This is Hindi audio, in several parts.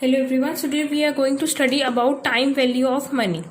Hello everyone. So today we are going to study about time value of money.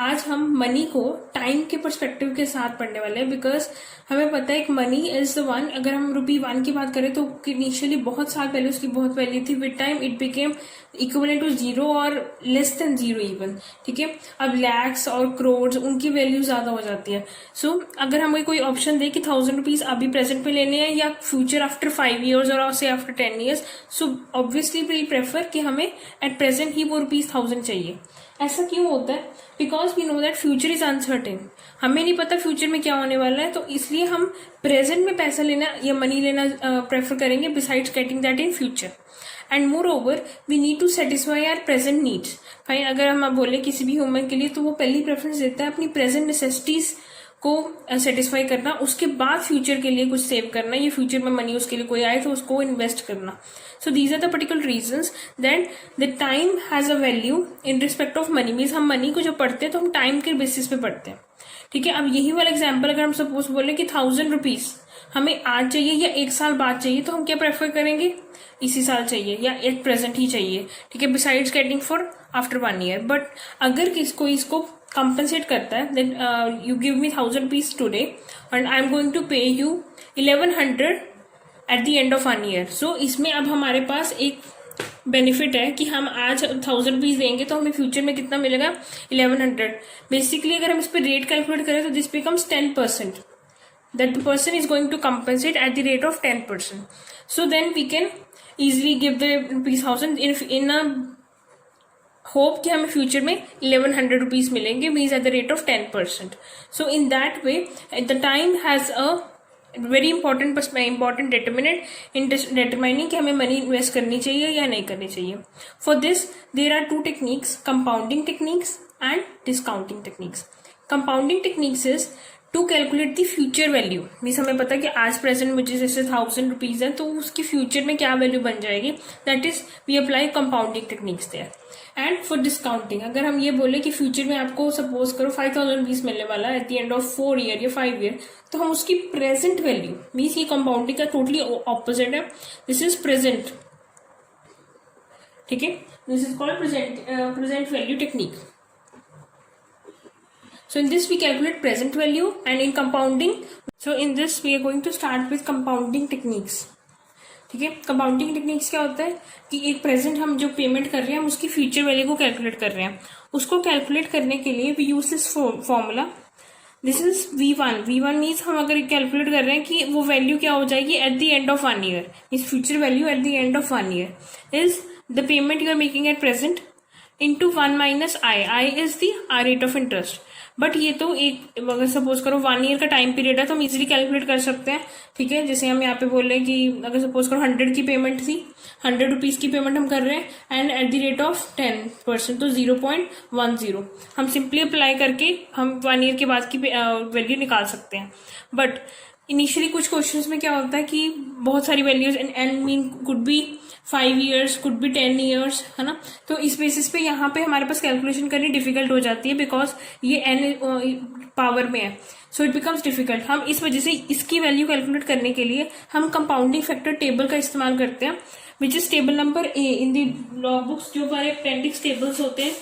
आज हम मनी को टाइम के पर्सपेक्टिव के साथ पढ़ने वाले हैं बिकॉज हमें पता है कि मनी इज द वन. अगर हम ₹1 की बात करें तो इनिशियली बहुत साल पहले उसकी बहुत वैल्यू थी. With time it became equivalent to zero और लेस देन जीरो इवन. ठीक है, अब लैक्स और करोड़ उनकी वैल्यू ज्यादा हो जाती है. सो अगर हमें कोई ऑप्शन दे कि ₹1000 अभी प्रेजेंट में लेने हैं या फ्यूचर आफ्टर 5 years और से after 10 years, so obviously we prefer कि हमें एट प्रेजेंट ही वो ₹1000 चाहिए. ऐसा क्यों होता है? Because we know that future is uncertain. हमें नहीं पता फ्यूचर में क्या होने वाला है, तो इसलिए हम प्रेजेंट में पैसा लेना या मनी लेना प्रेफर करेंगे besides getting that in future. And moreover we need to satisfy our present needs. Fine, अगर हम बोले किसी भी ह्यूमन के लिए तो वो पहली प्रेफरेंस देता है अपनी प्रेजेंट नेसेसिटीज को सेटिस्फाई करना, उसके बाद फ्यूचर के लिए कुछ सेव करना, या फ्यूचर में मनी उसके लिए कोई आए तो उसको इन्वेस्ट करना. So these are the particular reasons that the time has a value in respect of money. Means हम मनी को जो पढ़ते हैं तो हम टाइम के बेसिस पे पढ़ते हैं. ठीक है, अब यही वाला एग्जाम्पल अगर हम सपोज बोले कि ₹1000 हमें आज चाहिए या 1 साल बाद चाहिए, तो हम क्या प्रेफर करेंगे? इसी साल चाहिए या एट प्रेजेंट ही चाहिए. ठीक है, besides getting for after 1 year. But अगर कोई इसको कंपनसेट करता है that you give me ₹1000 today and I am going to pay you 1100 at the end of 1 year. So इसमें अब हमारे पास एक बेनिफिट है कि हम आज ₹1000 देंगे तो हमें फ्यूचर में कितना मिलेगा? 1100. बेसिकली अगर हम इस पर रेट कैलकुलेट करें तो this becomes 10%. that the person is going to compensate at the rate of 10%. So then we can easily give the ₹1000 in a hope कि हमें फ्यूचर में ₹1100 मिलेंगे, means at the rate of 10%. So in that way the time has a very important determinant in determining कि हमें मनी इन्वेस्ट करनी चाहिए या नहीं करनी चाहिए. For this there are 2 techniques, compounding techniques and discounting techniques. Compounding techniques is to calculate the future value. Means हमें पता है कि आज प्रेजेंट मुझे जैसे ₹1000 है तो उसकी फ्यूचर में क्या वैल्यू बन जाएगी, that is we apply compounding techniques there. And for discounting, अगर हम ये बोले कि फ्यूचर में आपको सपोज करो ₹5000 मिलने वाला है at the end of 4 year या 5 year, तो हम उसकी प्रेजेंट वैल्यू, मीन्स ये कंपाउंडिंग का टोटली ऑपोजिट है. This is present. ठीक है, this is called present value technique. So in this we calculate present value, and in compounding, so in this we are going to start with compounding techniques. ठीक है, कंपाउंडिंग टेक्निक्स क्या होता है कि एक प्रेजेंट हम जो पेमेंट कर रहे हैं हम उसकी फ्यूचर वैल्यू को कैलकुलेट कर रहे हैं. उसको कैलकुलेट करने के लिए we use this formula. This is V1. V1 means हम अगर कैलकुलेट कर रहे हैं कि वो वैल्यू क्या हो जाएगी at the end of 1 year. इस future value at the end of 1 year is the payment you are making at present into 1 minus I. I is the rate of interest. But ये तो एक, अगर सपोज करो 1 year का टाइम पीरियड है तो हम इजीली कैलकुलेट कर सकते हैं. ठीक है, जैसे हम यहाँ पे बोल रहे हैं कि अगर सपोज करो 100 की पेमेंट थी, ₹100 की पेमेंट हम कर रहे हैं and at the rate of 10%, तो 0.10 हम सिंपली अप्लाई करके हम 1 year के बाद की वैल्यू निकाल सकते हैं. बट इनिशियली कुछ क्वेश्चंस में क्या होता है कि बहुत सारी values and mean could be 5 years, could be 10 years, है ना. तो इस बेसिस पे यहाँ पे हमारे पास कैलकुलेशन करनी डिफिकल्ट हो जाती है बिकॉज ये n पावर में है. So it becomes difficult. हम इस वजह से इसकी वैल्यू कैलकुलेट करने के लिए हम कंपाउंडिंग फैक्टर टेबल का इस्तेमाल करते हैं, which is table number A in the law books. जो हमारे अपेंडिक्स टेबल्स होते हैं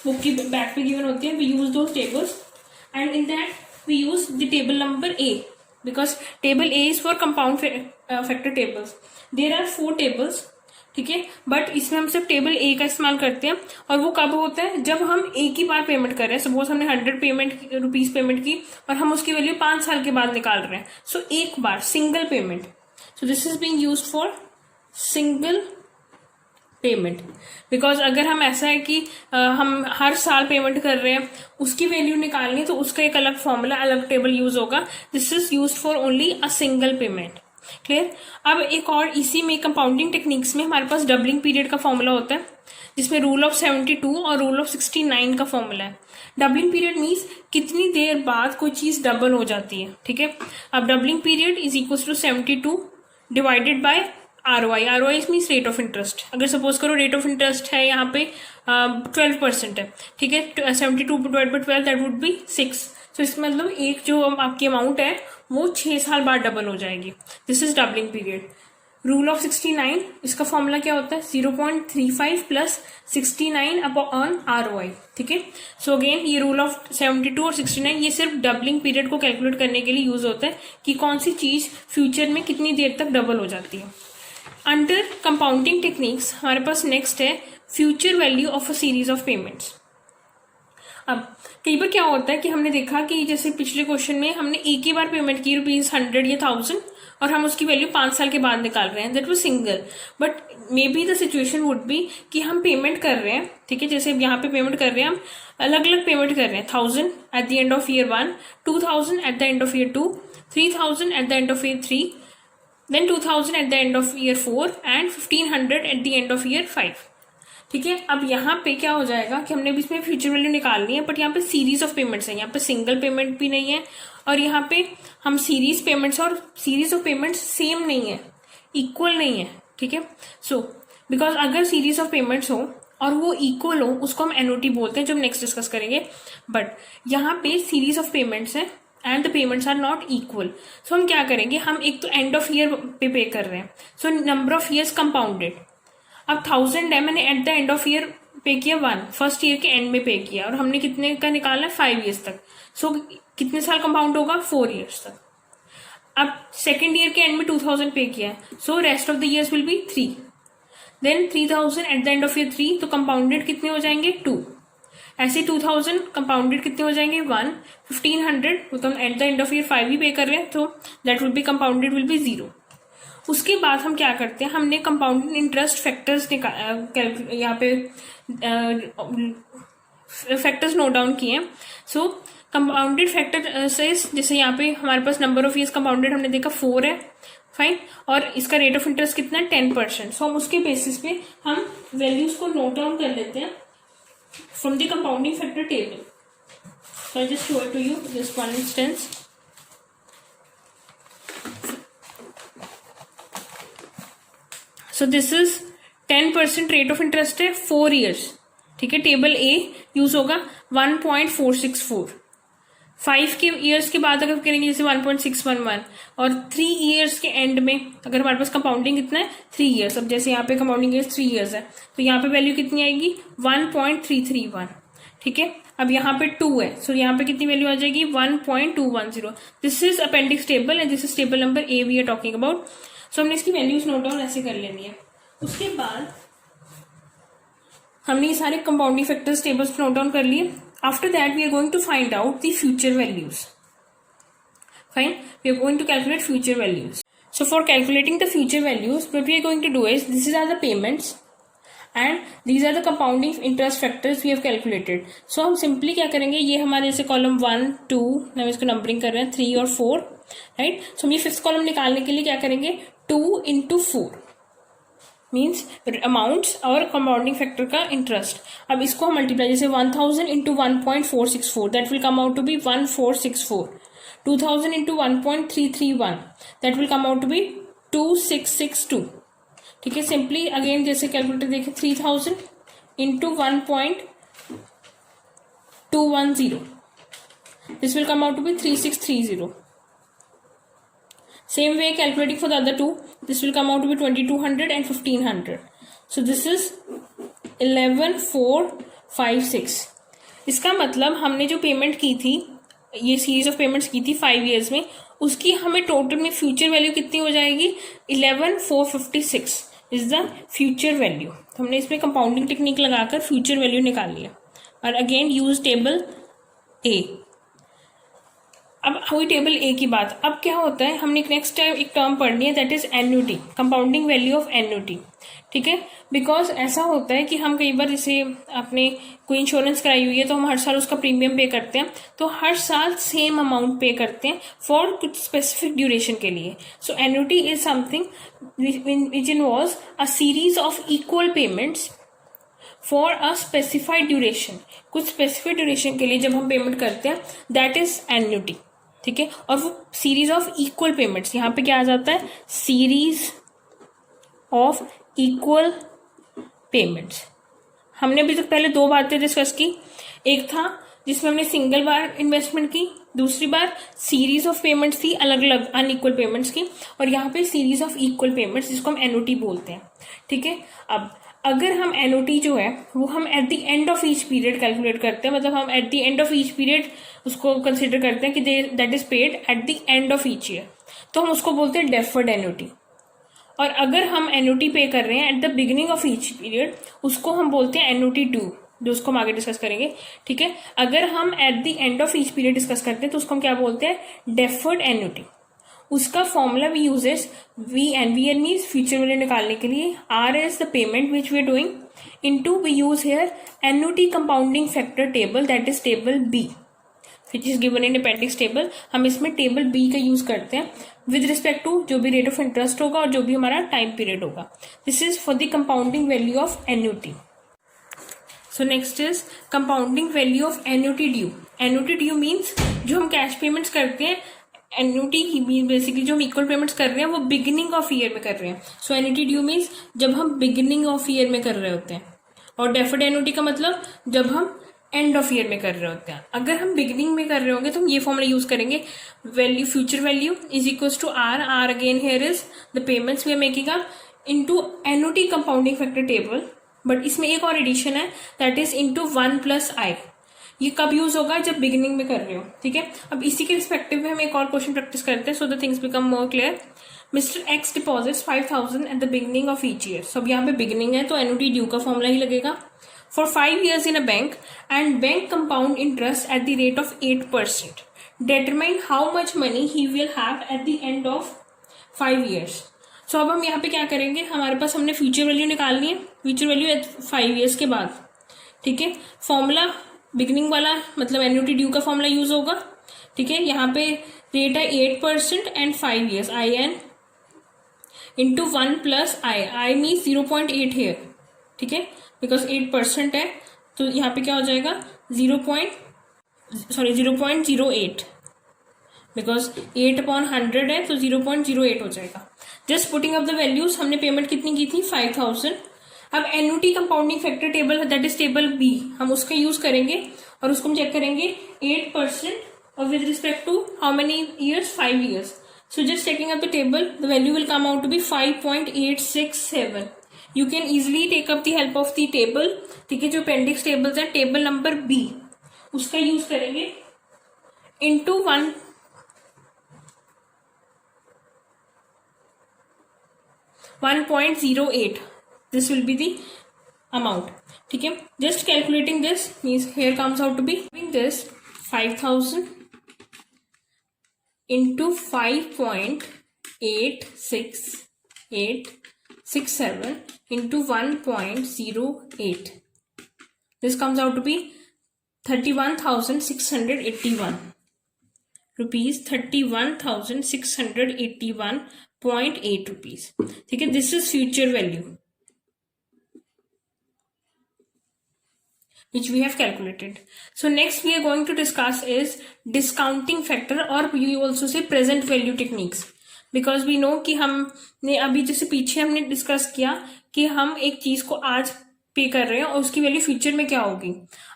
बुक की बैक पे गिवन होते हैं, we use those tables and in that we use the table number A because table A is for compound factor tables. There are 4 tables. ठीक है, बट इसमें हम सिर्फ टेबल A का इस्तेमाल करते हैं. और वो कब होता है? जब हम एक ही बार पेमेंट कर रहे हैं. सपोज हमने ₹100 पेमेंट की और हम उसकी वैल्यू 5 साल के बाद निकाल रहे हैं. सो एक बार single payment. So this is being used for single payment. Because अगर हम ऐसा है कि हम हर साल पेमेंट कर रहे हैं, उसकी वैल्यू निकालनी है तो उसका एक अलग फॉर्मूला, अलग टेबल यूज होगा. This is use for only a single payment. Clear. अब एक और इसी में कंपाउंडिंग टेक्निक्स में हमारे पास डबलिंग पीरियड का फॉर्मूला होता है, जिसमें रूल ऑफ 72 और रूल ऑफ 69 का फॉर्मूला है. डबलिंग पीरियड मीन्स कितनी देर बाद कोई चीज डबल हो जाती है. ठीक है, अब doubling period is equal to 72 divided by ROI. ROI means rate of interest. अगर सपोज करो रेट ऑफ इंटरेस्ट है यहाँ पे 12% है. ठीक है, 72 divide by 12 that would be 6. तो इसका मतलब एक जो आपकी अमाउंट है वो 6 साल बाद डबल हो जाएगी. This is doubling period. Rule of 69, इसका फॉर्मूला क्या होता है 0.35 प्लस 69 अपॉन ROI, ठीक है। सो अगेन ये रूल ऑफ 72 और 69 ये सिर्फ डबलिंग पीरियड को कैलकुलेट करने के लिए यूज होता है कि कौन सी चीज फ्यूचर में कितनी देर तक डबल हो जाती है। अंडर कंपाउंडिंग टेक्निक्स हमारे पास नेक्स्ट है future value of a series of payments. अब कई बार क्या होता है कि हमने देखा कि जैसे पिछले क्वेश्चन में हमने एक ही बार पेमेंट की ₹100 या 1000 और हम उसकी वैल्यू 5 साल के बाद निकाल रहे हैं, that was single. But may be the situation would be कि हम पेमेंट कर रहे हैं, ठीक है, जैसे यहाँ पे पेमेंट कर रहे हैं, हम अलग अलग पेमेंट कर रहे हैं, 1000 at the end of year 1, 2000 at the end of year 2, 3000 at the end of year 3, then 2000 at the end of year 4 and 1500 at the end of year 5, ठीक है। अब यहाँ पे क्या हो जाएगा कि हमने भी इसमें फ्यूचर वैल्यू निकालनी है, बट यहाँ पे सीरीज ऑफ पेमेंट्स है, यहाँ पे सिंगल पेमेंट भी नहीं है और यहाँ पे हम सीरीज पेमेंट्स और सीरीज ऑफ पेमेंट्स सेम नहीं है, इक्वल नहीं है, ठीक है। सो बिकॉज अगर सीरीज ऑफ पेमेंट्स हो और वो इक्वल हो उसको हम एनओटी बोलते हैं, जो हम नेक्स्ट डिस्कस करेंगे। बट यहाँ पे सीरीज ऑफ पेमेंट्स है and the payments are not equal. So हम क्या करेंगे, हम एक तो एंड ऑफ ईयर पे कर रहे हैं, so number of years compounded. अब 1000 है, मैंने eight the end of year पे किया 1, फर्स्ट ईयर के एंड में पे किया और हमने कितने का निकाला है 5 ईयर्स तक। सो कितने साल कंपाउंड होगा 4 ईयर्स तक। अब सेकेंड ईयर के एंड में 2000 पे किया है, so rest of the years will be 3, then 3000 at the end of year 3, तो कंपाउंडेड कितने हो जाएंगे 2। ऐसे 2000 कंपाउंडेड कितने हो जाएंगे 1, 1500 तो हम at the end of year 5 ही पे कर रहे हैं, तो that will be compounded will be 0। उसके बाद हम क्या करते हैं, हमने कंपाउंडिंग इंटरेस्ट फैक्टर्स यहाँ पे फैक्टर्स नोट डाउन किए। सो कंपाउंडेड फैक्टर से जैसे यहाँ पे हमारे पास नंबर ऑफ ईयर्स कंपाउंडेड हमने देखा 4 है, फाइन, और इसका रेट ऑफ इंटरेस्ट कितना है 10%। सो हम उसके बेसिस पे हम वैल्यूज को नोट डाउन कर लेते हैं from the compounding factor table. So I just show it to you this one instance. So this is 10% rate of interest है 4 ईयर्स, ठीक है। टेबल ए यूज होगा 1.464। 5 के ईयर्स के बाद अगर करेंगे जैसे 1.611 और 3 ईयर्स के एंड में अगर हमारे पास कंपाउंडिंग कितना है 3 ईयर्स। अब जैसे यहाँ पे कंपाउंडिंग ईयर्स 3 ईयर्स है तो यहाँ पे वैल्यू कितनी आएगी 1.331, ठीक है। अब यहाँ पे 2 है, सो यहाँ पे कितनी वैल्यू आ जाएगी 1.210। This is appendix table and this is table number A we are talking about. So हमने इसकी वैल्यूज नोट डाउन ऐसे कर लेनी है। उसके बाद हमने ये सारे compounding factors tables note down कर लिए। After that we are going to find out the future values. Fine, we are going to calculate future values. So for calculating the future values what we are going to do is this is are the payments and these are the compounding interest factors we have calculated. So हम सिंपली क्या करेंगे, ये हमारे जैसे कॉलम 1 2 हम इसको नंबरिंग कर रहे हैं 3 और 4, राइट। सो हम ये 5th कॉलम निकालने के लिए क्या करेंगे 2 into 4 मीन्स अमाउंट्स और कंपाउंडिंग फैक्टर का इंटरेस्ट। अब इसको हम मल्टीप्लाई जैसे 1000 into 1.464 that will come out to be 1464, 2000 into 1.331 that will come out to be 2662, ठीक है। सिंपली अगेन जैसे कैलकुलेटर देखें 3000 into 1.210 this will come out to be 3630। Same way calculating for the other two, this will come out to be 2200 and 1500. So this is 11456. इसका मतलब हमने जो पेमेंट की थी, ये सीरीज ऑफ पेमेंट्स की थी 5 ईयर्स में, उसकी हमें टोटल में फ्यूचर वैल्यू कितनी हो जाएगी 11456 इज द फ्यूचर वैल्यू। तो हमने इसमें कंपाउंडिंग टेक्निक लगाकर फ्यूचर वैल्यू निकाल लिया और अगेन यूज टेबल ए। अब हुई टेबल ए की बात। अब क्या होता है, हमने नेक्स्ट टाइम एक टर्म पढ़नी है that is annuity, compounding value of annuity, ठीक है। बिकॉज ऐसा होता है कि हम कई बार जैसे आपने कोई इंश्योरेंस कराई हुई है तो हम हर साल उसका प्रीमियम पे करते हैं, तो हर साल सेम अमाउंट पे करते हैं फॉर कुछ स्पेसिफिक ड्यूरेशन के लिए। So annuity is something which involves a series of equal payments for a specified duration. कुछ स्पेसिफिक ड्यूरेशन के लिए जब हम पेमेंट करते हैं दैट इज एन्युटी, ठीक है। और वो सीरीज ऑफ इक्वल पेमेंट्स, यहाँ पे क्या आ जाता है सीरीज ऑफ इक्वल पेमेंट्स। हमने अभी तक पहले 2 बातें डिस्कस की, एक था जिसमें हमने सिंगल बार इन्वेस्टमेंट की, दूसरी बार सीरीज ऑफ पेमेंट्स थी अलग अलग अनइक्वल पेमेंट्स की, और यहाँ पे सीरीज ऑफ इक्वल पेमेंट्स जिसको हम एनओटी बोलते हैं। ठीक है, अब अगर हम एनओटी जो है वो हम at the end of each period calculate करते हैं, मतलब हम at the end of each period उसको कंसिडर करते हैं कि that is paid eight the end of each year, तो हम उसको बोलते हैं डेफर्ड एनओटी। और अगर हम एनओटी पे कर रहे हैं at the beginning of each period, उसको हम बोलते हैं एनओटी ड्यू, जो उसको हम आगे डिस्कस करेंगे। ठीक है, अगर हम at the end of each period discuss करते हैं तो उसको हम क्या बोलते हैं, डेफर्ड एनओटी। उसका formula we uses V N means future value निकालने के लिए, R is the payment which we are doing, into we use here annuity compounding factor table, that is table B which is given in appendix table. हम इसमें टेबल बी का यूज करते हैं विद रिस्पेक्ट टू जो भी रेट ऑफ इंटरेस्ट होगा और जो भी हमारा टाइम पीरियड होगा। This is for the compounding value of NOT. So next is compounding value of NOT due. NOT due means जो हम कैश पेमेंट्स करते हैं, एनओटी बेसिकली जो हम इक्वल पेमेंट्स कर रहे हैं वो बिगिनिंग ऑफ ईयर में कर रहे हैं। सो एनओटी ड्यू मीन्स जब हम बिगिनिंग ऑफ ईयर में कर रहे होते हैं, और डेफर्ड एनओटी का मतलब जब हम एंड ऑफ ईयर में कर रहे होते हैं। अगर हम बिगिनिंग में कर रहे होंगे तो हम ये फॉर्मूला यूज करेंगे, value future value is equals to R, R again here is the payments we are making up, into annuity compounding factor table, but इसमें एक और एडिशन है that is into 1 plus I. ये कब यूज होगा, जब बिगिनिंग में कर रहे हो। ठीक है, अब इसी के रिस्पेक्टिव में हम एक और क्वेश्चन प्रैक्टिस करते हैं so the things become more clear. Mister x deposits 5000 at the beginning of each year. सब यहाँ पे बिगिनिंग है तो एनओटी ड्यू का फॉर्मूला ही लगेगा। For 5 years in a bank and bank compound interest at the rate of 8%. Determine how much money he will have at the end of 5 years. So अब हम यहाँ पे क्या करेंगे, हमारे पास हमने फ्यूचर वैल्यू निकालनी है, फ्यूचर वैल्यू 5 years के बाद। ठीक है, फॉर्मूला बिगिनिंग वाला मतलब एनओटी ड्यू का फॉर्मूला यूज होगा। ठीक है, यहाँ पे रेट है 8% and 5 years, I N into 1 plus I, I mean 0.8 here. ठीक है, बिकॉज 8% है तो यहाँ पे क्या हो जाएगा 0.08, बिकॉज 8/100 है तो 0.08 हो जाएगा। Just putting up the values, हमने पेमेंट कितनी की थी 5000। अब annuity compounding factor table that is table B, हम उसका यूज करेंगे और उसको हम चेक करेंगे 8% और with respect to how many years, 5 years। So just checking up the table, the value will come out to be 5.867। You can easily take up the help of the table। ठीक है, जो अपेंडिक्स टेबल्स है, टेबल नंबर बी उसका यूज करेंगे into 1.08, this will be the amount. ठीक है, just calculating this means here comes out to be this 5000 into 5.867 into 1.08. This comes out to be 31,681 rupees, 31,681.8 rupees. ठीक है, this is future value which we have calculated. So next we are going to discuss is discounting factor, or you also say present value techniques. Because we know कि हमने अभी जैसे पीछे हमने डिस्कस किया कि हम एक चीज को आज पे कर रहे हैं और उसकी वैल्यू फ्यूचर में क्या होगी।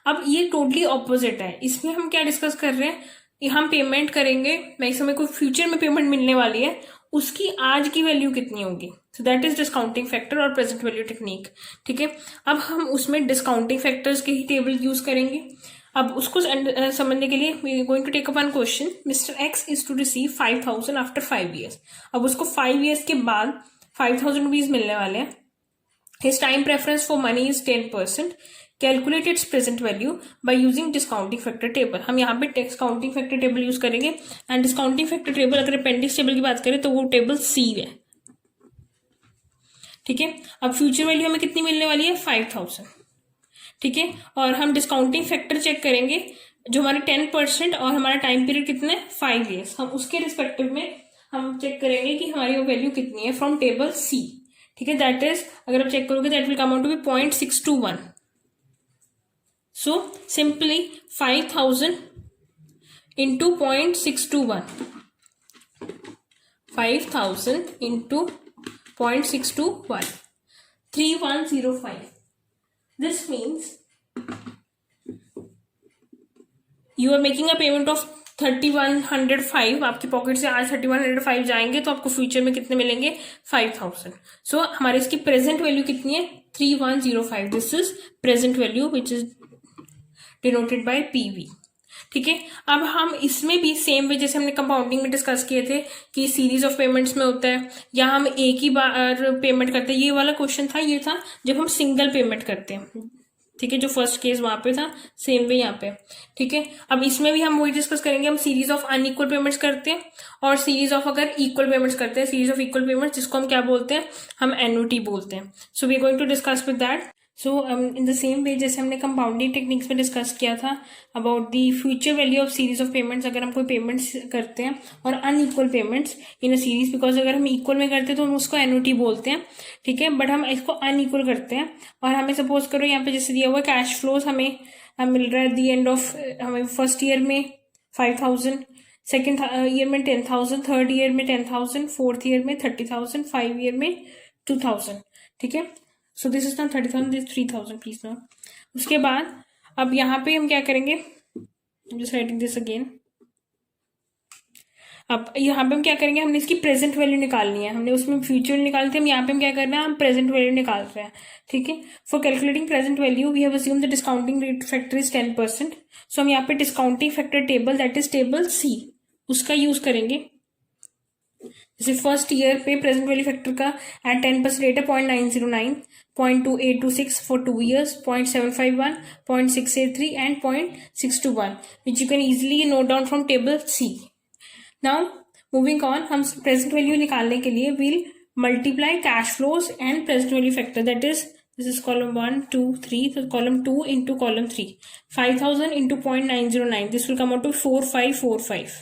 अब ये टोटली ऑपोजिट है, इसमें हम क्या डिस्कस कर रहे हैं, हम पेमेंट करेंगे, मैक्सिमम को फ्यूचर में पेमेंट मिलने वाली है, उसकी आज की वैल्यू कितनी होगी। सो दैट इज डिस्काउंटिंग फैक्टर और प्रेजेंट वैल्यू टेक्निक। ठीक है, अब हम उसमें डिस्काउंटिंग फैक्टर्स के ही टेबल यूज करेंगे। अब उसको समझने के लिए we are going to take up one question. Mister X is to receive 5000 after 5 years। अब उसको 5 years के बाद 5000 रुपीज मिलने वाले हैं। His time preference for money is 10%। Calculate its present value by using discounting factor table. हम यहाँ पे डिस्काउंटिंग फैक्टर टेबल यूज करेंगे एंड डिस्काउंटिंग फैक्टर टेबल अगर अपेंडिक्स टेबल की बात करें तो वो टेबल सी है। ठीक है, अब फ्यूचर वैल्यू हमें कितनी मिलने वाली है 5000। ठीक है, और हम डिस्काउंटिंग फैक्टर चेक करेंगे जो हमारे 10% और हमारा टाइम पीरियड कितना है 5 years। हम उसके रिस्पेक्टिव में हम चेक करेंगे कि हमारी वो वैल्यू कितनी है फ्रॉम टेबल सी। ठीक है, दैट इज अगर आप चेक करोगे that will come out to be 0.621। So simply 5000 into 0.621, 5000 into 0.621, 3105। This means you are making a payment of 3105, आपकी पॉकेट से आज 3105 जाएंगे तो आपको फ्यूचर में कितने मिलेंगे 5000. सो हमारे इसकी प्रेजेंट वैल्यू कितनी है 3105. This is present value which is denoted by PV. ठीक है. अब हम इसमें भी सेम वे जैसे हमने कंपाउंडिंग में डिस्कस किए थे कि सीरीज ऑफ पेमेंट्स में होता है या हम एक ही बार पेमेंट करते हैं. ये वाला क्वेश्चन था, ये था जब हम सिंगल पेमेंट करते हैं. ठीक है, जो फर्स्ट केस वहां पे था सेम वे यहाँ पे. ठीक है. अब इसमें भी हम वही डिस्कस करेंगे. हम सीरीज ऑफ अनइक्वल पेमेंट्स करते हैं और सीरीज ऑफ अगर इक्वल पेमेंट्स करते हैं, सीरीज ऑफ इक्वल पेमेंट्स जिसको हम क्या बोलते हैं, हम एन्युटी बोलते हैं. So we are going to discuss with that. So in the same way जैसे हमने कंपाउंडिंग टेक्निक्स में डिस्कस किया था about the future value of series of payments. अगर हम कोई पेमेंट्स करते हैं और unequal payments in a series, because अगर हम इक्वल में करते हैं तो हम उसको एन्युटी बोलते हैं. ठीक है. बट हम इसको अनइक्वल करते हैं और हमें सपोज करो यहाँ पे जैसे दिया हुआ कैश फ्लोज हमें मिल रहा है एट द एंड ऑफ, हमें फर्स्ट ईयर में 5000, सेकेंड ईयर में 10,000, थर्ड ईयर में 10,000, फोर्थ ईयर में 30,000, 5 ईयर में 2,000. ठीक है. सो this is not 30,000, this 3,000 please not. उसके बाद अब यहाँ पे हम क्या करेंगे, जस्ट राइटिंग दिस अगेन. अब यहाँ पे हम क्या करेंगे, हमने इसकी प्रेजेंट वैल्यू निकालनी है. हमने उसमें फ्यूचर निकाली थी, हम यहाँ पे हम क्या करना है, हम प्रेजेंट वैल्यू निकाल रहे हैं. ठीक है. For calculating present value we have assumed the discounting rate factor is 10%. So हम यहाँ पे discounting factor table that is table C उसका यूज करेंगे. जैसे फर्स्ट ईयर पे प्रेजेंट वैल्यू फैक्टर का एट 10% रेट है 0.909, 0.2826 for 2 years, 0.751, 0.683 and 0.621 which you can easily note down from table C. Now moving on, हम प्रेजेंट वैल्यू निकालने के लिए will multiply cash flows and present value factor. That is this is column 1 2 3, तो column 2 into column 3. 5000 into 0.909, this will come out to 4545.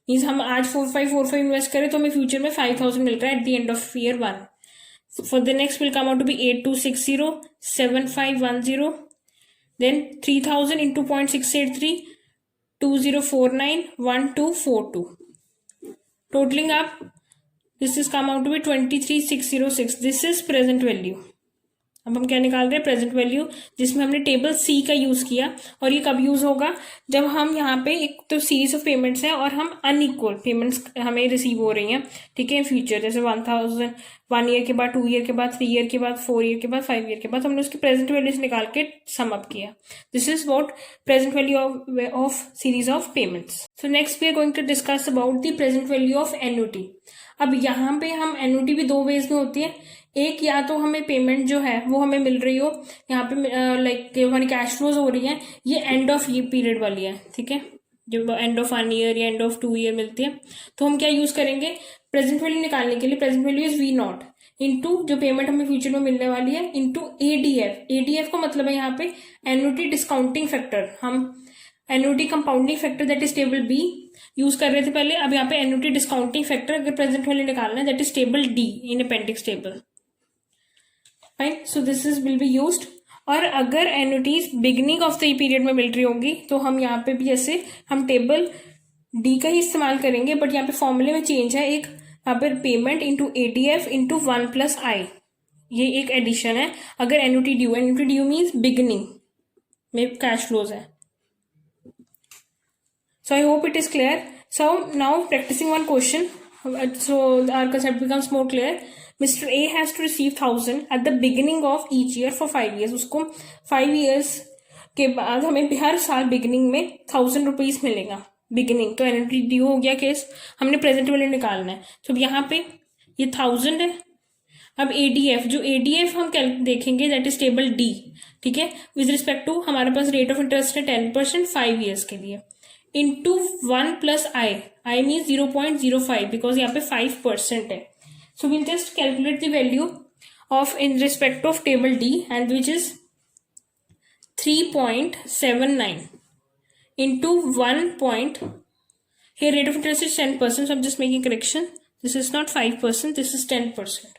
Means हम आज 4545 इन्वेस्ट करें तो हमें फ्यूचर में 5000 मिल रहा है at the end of year 1. For the next will come out to be 8260, 7510, then 3000 into 0.683, 2049, 1242. Totalling up this is come out to be 23606. This is present value. अब हम क्या निकाल रहे हैं, प्रेजेंट वैल्यू, जिसमें हमने टेबल सी का यूज किया. और ये कब यूज होगा, जब हम यहाँ पे एक तो सीरीज ऑफ पेमेंट्स हैं और हम अनइक्वल पेमेंट्स हमें रिसीव हो रही हैं. ठीक है. फ्यूचर जैसे 1000 1 ईयर के बाद, 2 ईयर के बाद, 3 ईयर के बाद, 4 ईयर के बाद, 5 ईयर के बाद, हमने उसकी प्रेजेंट वैल्यूज निकाल के सम अप किया. This is what present value of series of payments. So next we are going to discuss about the present value of annuity. अब यहाँ पे हम एन्युटी भी दो वेज में होती है. एक, या तो हमें पेमेंट जो है वो हमें मिल रही हो यहाँ पे लाइक हमारी कैश फ्लोज हो रही है, ये एंड ऑफ ये पीरियड वाली है. ठीक है. जब एंड ऑफ 1 ईयर या एंड ऑफ 2 ईयर मिलती है तो हम क्या यूज करेंगे, प्रेजेंट वैल्यू निकालने के लिए present value is we not into जो पेमेंट हमें फ्यूचर में मिलने वाली है इंटू एडीएफ. एडीएफ का मतलब है यहाँ पे एन्युटी डिस्काउंटिंग फैक्टर. हम annuity compounding factor that is table B use कर रहे थे पहले. अब यहाँ पे एन्युटी डिस्काउंटिंग फैक्टर अगर प्रेजेंट वैल्यू निकालना है that is table D in appendix table. Fine. So this is will be used. और अगर एन्युटीज बिगिनिंग ऑफ द पीरियड में मिल रही होंगी तो हम यहाँ पे भी ऐसे हम टेबल डी का ही इस्तेमाल करेंगे. बट यहाँ पे फॉर्मूले में चेंज है. एक यहाँ पे payment into ADF into 1+i, ये एक एडिशन है. अगर एन्युटी ड्यू मीन्स बिगिनिंग में कैश फ्लोज है. So I hope it is clear. So now practicing one question. So our concept becomes more clear. Mr. A has to receive 1000 at the beginning of each year for 5 years. उसको 5 years के बाद हमें हर साल बिगिनिंग में 1000 रुपीज मिलेगा. बिगिनिंग तो एन्युटी ड्यू हो गया केस, हमने प्रेजेंट वैल्यू निकालना है. तो यहाँ पे ये 1000 है. अब एडीएफ, जो एडीएफ हम देखेंगे दैट इज टेबल डी. ठीक है. विद रिस्पेक्ट टू हमारे पास रेट ऑफ इंटरेस्ट है 10% 5 years के लिए into 1+i. i mean 0.05 because यहाँ पे 5% है. So will just calculate the value of in respect of table D and which is 3.79 into 1. Here rate of interest is 10%, so I'm just making correction. This is not 5%, this is 10%.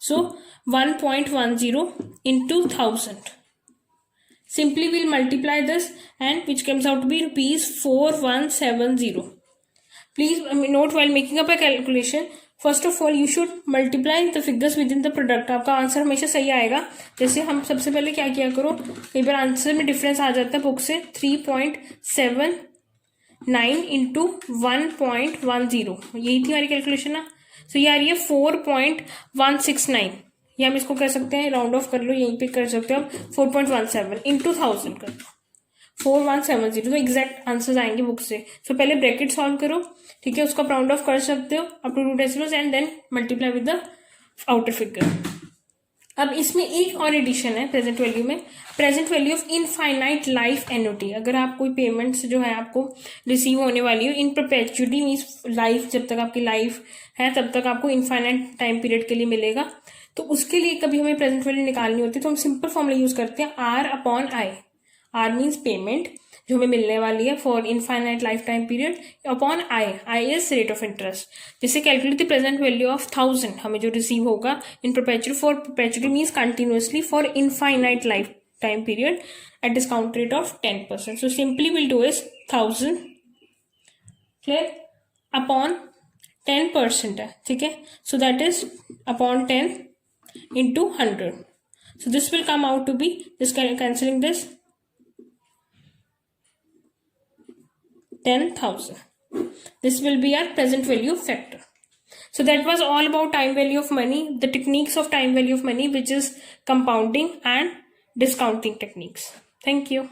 So 1.10 into 1000. Simply we'll multiply this and which comes out to be rupees 4170. Please note while making up a calculation, first of all you should multiply the figures with in the product. आपका आंसर हमेशा सही आएगा. जैसे हम सबसे पहले क्या किया करो, कई बार आंसर में डिफरेंस आ जाता है बुक से. 3.79 इंटू 1.10, यही थी हमारी कैलकुलेशन ना. सो ये आ रही है 4.169. ये हम इसको कर सकते हैं, राउंड ऑफ कर लो, यहीं पे कर सकते हो आप. 4.17 इंटू 1000 कर दो, 4170. तो एग्जैक्ट आंसर्स आएंगे बुक से. सो पहले ब्रैकेट सॉल्व करो, ठीक है, उसका राउंड ऑफ कर सकते हो up to 2 decimals and then multiply with the outer figure. अब इसमें एक और एडिशन है प्रेजेंट वैल्यू में, present value of infinite life annuity. अगर आप कोई पेमेंट्स जो है आपको रिसीव होने वाली हो इन परपेचुअली, मीन्स लाइफ, जब तक आपकी लाइफ है तब तक आपको इनफाइनाइट टाइम पीरियड के लिए मिलेगा. तो उसके लिए कभी हमें प्रेजेंट वैल्यू निकालनी होती है तो हम सिंपल फॉर्मूला यूज करते हैं, R upon I. R means payment जो हमें मिलने वाली है for infinite life time period, upon I. I is rate of interest. जैसे calculate the present value of 1000, हमें जो रिसीव होगा in perpetual, for perpetually means continuously for infinite life time period at discount rate of 10%. So simply will do is 1000 clear upon 10% है, ठीक है. So that is upon 10 into 100. So this will come out to be, just cancelling this, 10,000. This will be our present value factor. So that was all about time value of money, the techniques of time value of money, which is compounding and discounting techniques. Thank you.